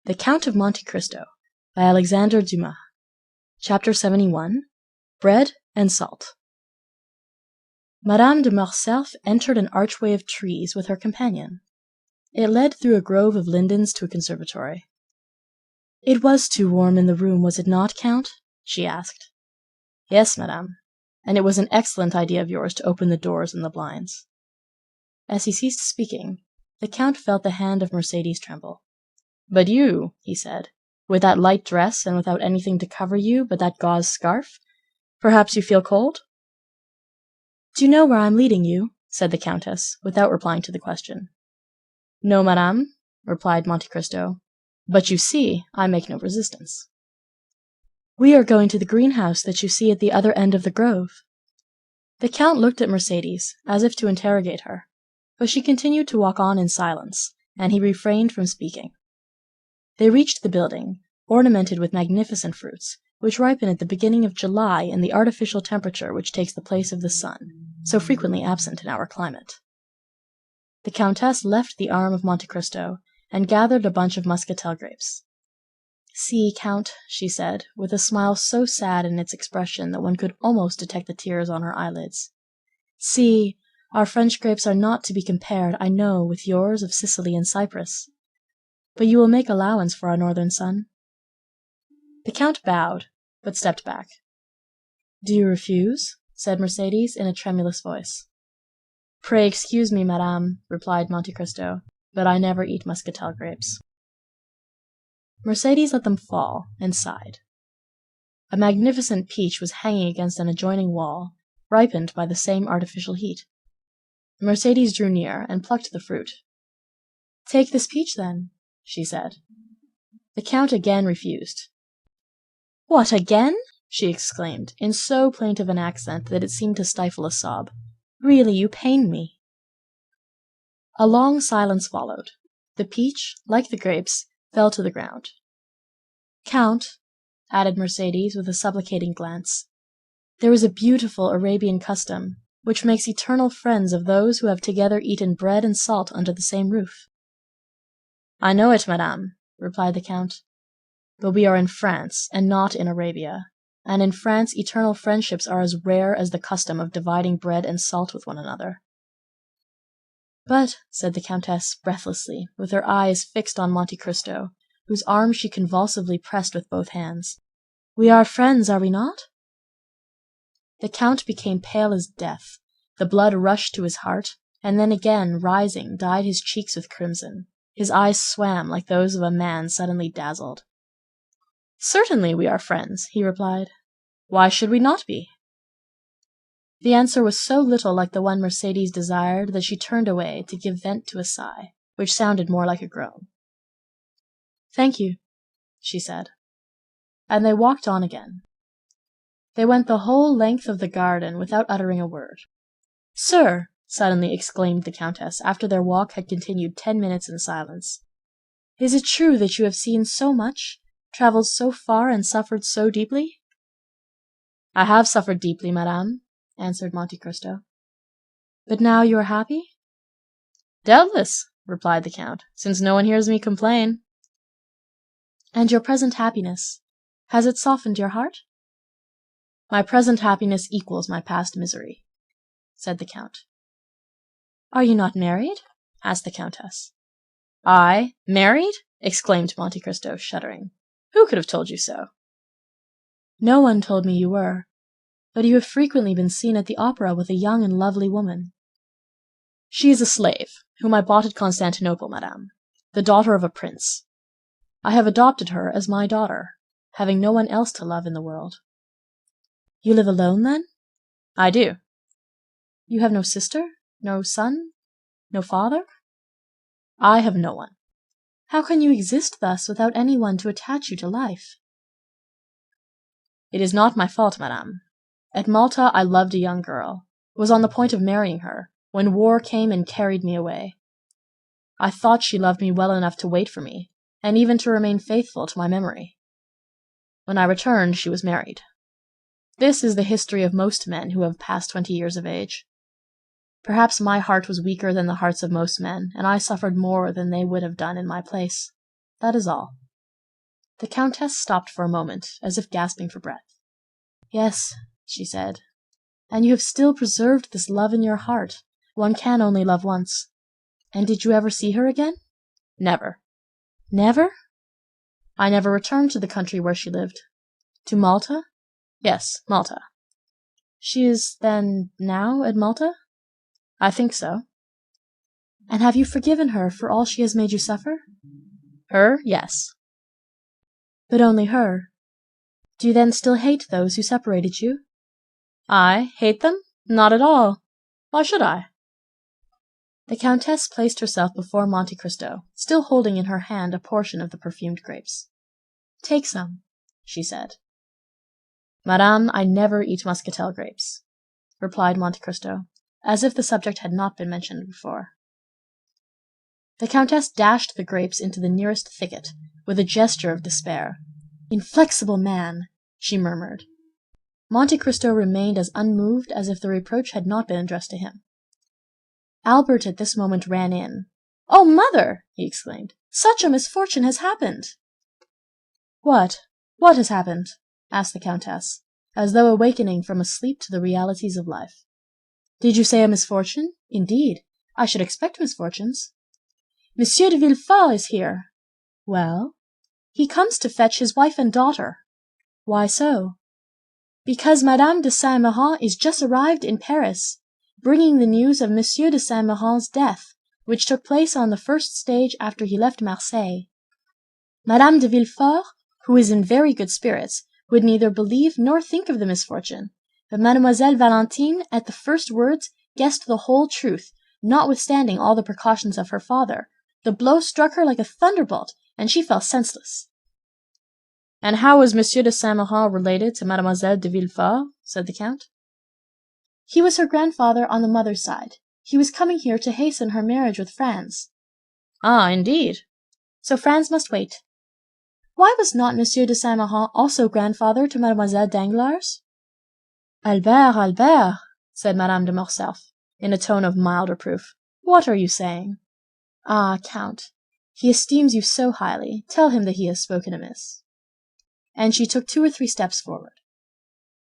The Count of Monte Cristo by Alexandre Dumas. Chapter 71. Bread and Salt. Madame de Morcerf entered an archway of trees with her companion. It led through a grove of lindens to a conservatory. "It was too warm in the room, was it not, Count?" she asked. "Yes, madame, and it was an excellent idea of yours to open the doors and the blinds." As he ceased speaking, the Count felt the hand of Mercédès tremble. "But you," he said, "with that light dress and without anything to cover you but that gauze scarf, perhaps you feel cold?" "Do you know where I am leading you?" said the Countess, without replying to the question. "No, madame," replied Monte Cristo, "but you see I make no resistance." "We are going to the greenhouse that you see at the other end of the grove." The Count looked at Mercédès, as if to interrogate her, but she continued to walk on in silence, and he refrained from speaking. They reached the building, ornamented with magnificent fruits, which ripen at the beginning of July in the artificial temperature which takes the place of the sun, so frequently absent in our climate. The Countess left the arm of Monte Cristo and gathered a bunch of muscatel grapes. "See, Count," she said, with a smile so sad in its expression that one could almost detect the tears on her eyelids. "See, our French grapes are not to be compared, I know, with yours of Sicily and Cyprus. But you will make allowance for our northern sun?" The Count bowed, but stepped back. "Do you refuse?" said Mercédès in a tremulous voice. "Pray excuse me, madame," replied Monte Cristo, "but I never eat muscatel grapes." Mercédès let them fall, and sighed. A magnificent peach was hanging against an adjoining wall, ripened by the same artificial heat. Mercédès drew near and plucked the fruit. "Take this peach, then," she said. The Count again refused. "What, again?" she exclaimed, in so plaintive an accent that it seemed to stifle a sob. "Really, you pain me." A long silence followed. The peach, like the grapes, fell to the ground. "Count," added Mercédès with a supplicating glance, "there is a beautiful Arabian custom which makes eternal friends of those who have together eaten bread and salt under the same roof." "I know it, madame," replied the Count, "but we are in France and not in Arabia, and in France eternal friendships are as rare as the custom of dividing bread and salt with one another." "But," said the Countess breathlessly, with her eyes fixed on Monte Cristo, whose arm she convulsively pressed with both hands, "we are friends, are we not?" The Count became pale as death, the blood rushed to his heart, and then again, rising, dyed his cheeks with crimson. His eyes swam like those of a man suddenly dazzled. "Certainly we are friends," he replied. "Why should we not be?" The answer was so little like the one Mercédès desired that she turned away to give vent to a sigh, which sounded more like a groan. "Thank you," she said, and they walked on again. They went the whole length of the garden without uttering a word. "Sir," suddenly exclaimed the Countess, after their walk had continued 10 minutes in silence, "is it true that you have seen so much, traveled so far, and suffered so deeply?" "I have suffered deeply, madame," answered Monte Cristo. "But now you are happy?" "Doubtless," replied the Count, "since no one hears me complain." "And your present happiness, has it softened your heart?" "My present happiness equals my past misery," said the Count. "Are you not married?" asked the Countess. "I married!" exclaimed Monte Cristo, shuddering. "Who could have told you so?" "No one told me you were, but you have frequently been seen at the opera with a young and lovely woman." "She is a slave, whom I bought at Constantinople, madame, the daughter of a prince. I have adopted her as my daughter, having no one else to love in the world." "You live alone, then?" "I do." "You have no sister, no son, no father?" "I have no one." "How can you exist thus without any one to attach you to life?" "It is not my fault, madame. At Malta I loved a young girl, was on the point of marrying her, when war came and carried me away. I thought she loved me well enough to wait for me, and even to remain faithful to my memory. When I returned she was married. This is the history of most men who have passed 20 years of age. Perhaps my heart was weaker than the hearts of most men, and I suffered more than they would have done in my place. That is all." The Countess stopped for a moment, as if gasping for breath. "Yes," she said, "and you have still preserved this love in your heart. One can only love once. And did you ever see her again?" "Never." "Never?" "I never returned to the country where she lived." "To Malta?" "Yes, Malta." "She is, then, now at Malta?" "I think so." "And have you forgiven her for all she has made you suffer?" "Her, yes." "But only her. Do you then still hate those who separated you?" "I hate them? Not at all. Why should I?" The Countess placed herself before Monte Cristo, still holding in her hand a portion of the perfumed grapes. "Take some," she said. "Madame, I never eat muscatel grapes," replied Monte Cristo, as if the subject had not been mentioned before. The Countess dashed the grapes into the nearest thicket, with a gesture of despair. "Inflexible man!" she murmured. Monte Cristo remained as unmoved as if the reproach had not been addressed to him. Albert at this moment ran in. "Oh, mother!" he exclaimed, "such a misfortune has happened!" "What? What has happened?" asked the Countess, as though awakening from a sleep to the realities of life. "Did you say a misfortune? Indeed, I should expect misfortunes." "Monsieur de Villefort is here." "Well?" "He comes to fetch his wife and daughter." "Why so?" "Because Madame de Saint Méran is just arrived in Paris, bringing the news of Monsieur de Saint Méran's death, which took place on the first stage after he left Marseille. Madame de Villefort, who is in very good spirits, would neither believe nor think of the misfortune, but Mademoiselle Valentine at the first words guessed the whole truth, notwithstanding all the precautions of her father. The blow struck her like a thunderbolt, and she fell senseless." "And how was Monsieur de Saint Méran related to Mademoiselle de Villefort?" said the Count. "He was her grandfather on the mother's side. He was coming here to hasten her marriage with Franz." "Ah, indeed!" "So Franz must wait." "Why was not Monsieur de Saint Méran also grandfather to Mademoiselle Danglars?" "Albert, Albert," said Madame de Morcerf, in a tone of mild reproof, "what are you saying?" "Ah, Count, he esteems you so highly, tell him that he has spoken amiss." And she took 2 or 3 steps forward.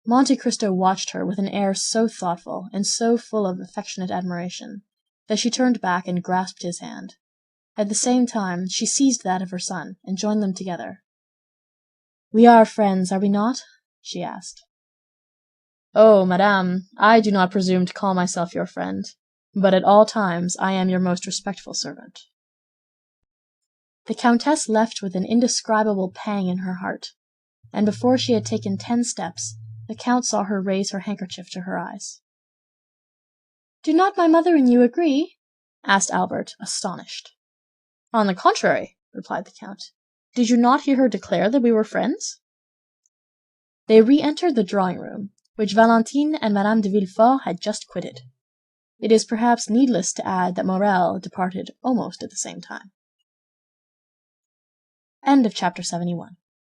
Monte Cristo watched her with an air so thoughtful and so full of affectionate admiration, that she turned back and grasped his hand. At the same time, she seized that of her son, and joined them together. "We are friends, are we not?" she asked. "Oh, madame, I do not presume to call myself your friend, but at all times I am your most respectful servant." The Countess left with an indescribable pang in her heart, and before she had taken 10 steps, the Count saw her raise her handkerchief to her eyes. "Do not my mother and you agree?" asked Albert, astonished. "On the contrary," replied the Count. "Did you not hear her declare that we were friends?" They re-entered the drawing-room, which Valentine and Madame de Villefort had just quitted. It is perhaps needless to add that Morrel departed almost at the same time. Chapter 71